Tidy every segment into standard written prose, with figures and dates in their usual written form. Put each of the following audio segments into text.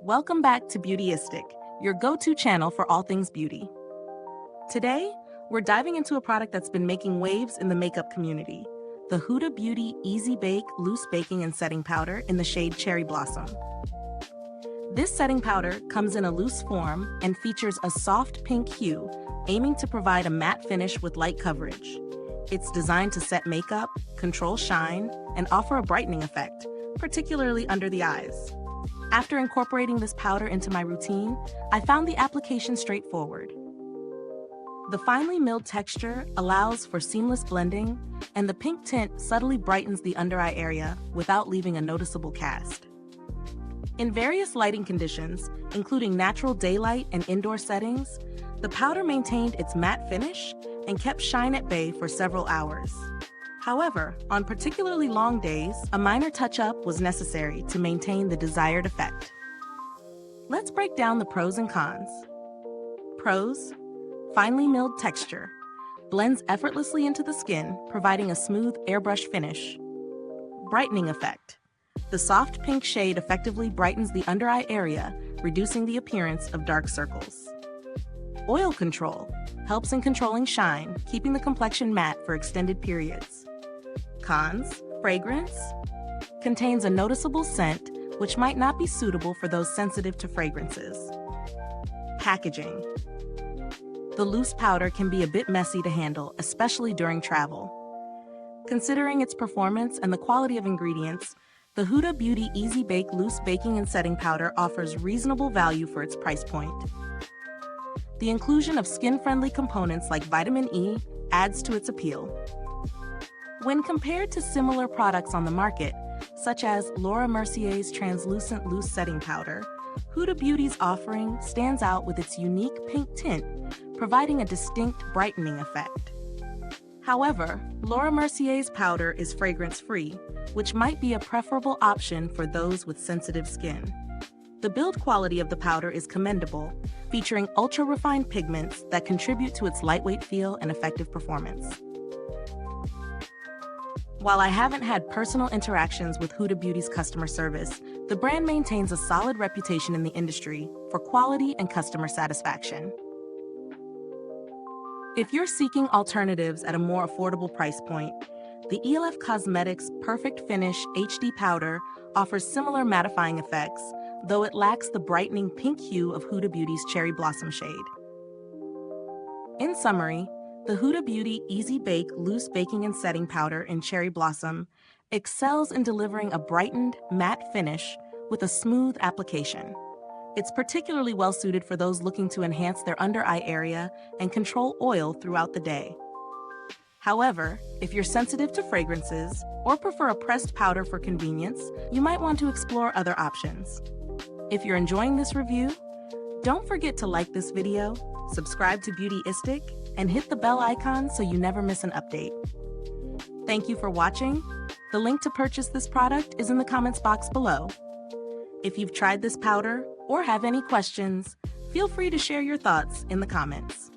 Welcome back to Beautyistic, your go-to channel for all things beauty. Today, we're diving into a product that's been making waves in the makeup community, the Huda Beauty Easy Bake Loose Baking and Setting Powder in the shade Cherry Blossom. This setting powder comes in a loose form and features a soft pink hue, aiming to provide a matte finish with light coverage. It's designed to set makeup, control shine, and offer a brightening effect, particularly under the eyes. After incorporating this powder into my routine, I found the application straightforward. The finely milled texture allows for seamless blending, and the pink tint subtly brightens the under-eye area without leaving a noticeable cast. In various lighting conditions, including natural daylight and indoor settings, the powder maintained its matte finish and kept shine at bay for several hours. However, on particularly long days, a minor touch-up was necessary to maintain the desired effect. Let's break down the pros and cons. Pros: finely milled texture. Blends effortlessly into the skin, providing a smooth airbrush finish. Brightening effect. The soft pink shade effectively brightens the under-eye area, reducing the appearance of dark circles. Oil control. Helps in controlling shine, keeping the complexion matte for extended periods. Cons: fragrance. Contains a noticeable scent, which might not be suitable for those sensitive to fragrances. Packaging. The loose powder can be a bit messy to handle, especially during travel. Considering its performance and the quality of ingredients, the Huda Beauty Easy Bake Loose Baking and Setting Powder offers reasonable value for its price point. The inclusion of skin-friendly components like vitamin E adds to its appeal. When compared to similar products on the market, such as Laura Mercier's translucent loose setting powder, Huda Beauty's offering stands out with its unique pink tint, providing a distinct brightening effect. However, Laura Mercier's powder is fragrance-free, which might be a preferable option for those with sensitive skin. The build quality of the powder is commendable, featuring ultra-refined pigments that contribute to its lightweight feel and effective performance. While I haven't had personal interactions with Huda Beauty's customer service, the brand maintains a solid reputation in the industry for quality and customer satisfaction. If you're seeking alternatives at a more affordable price point, the ELF Cosmetics Perfect Finish HD Powder offers similar mattifying effects, though it lacks the brightening pink hue of Huda Beauty's Cherry Blossom shade. In summary, the Huda Beauty Easy Bake Loose Baking and Setting Powder in Cherry Blossom excels in delivering a brightened, matte finish with a smooth application. It's particularly well-suited for those looking to enhance their under-eye area and control oil throughout the day. However, if you're sensitive to fragrances or prefer a pressed powder for convenience, you might want to explore other options. If you're enjoying this review, don't forget to like this video, subscribe to Beautyistic, and hit the bell icon so you never miss an update. Thank you for watching. The link to purchase this product is in the comments box below. If you've tried this powder or have any questions, feel free to share your thoughts in the comments.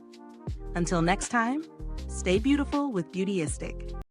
Until next time, stay beautiful with Beautyistic.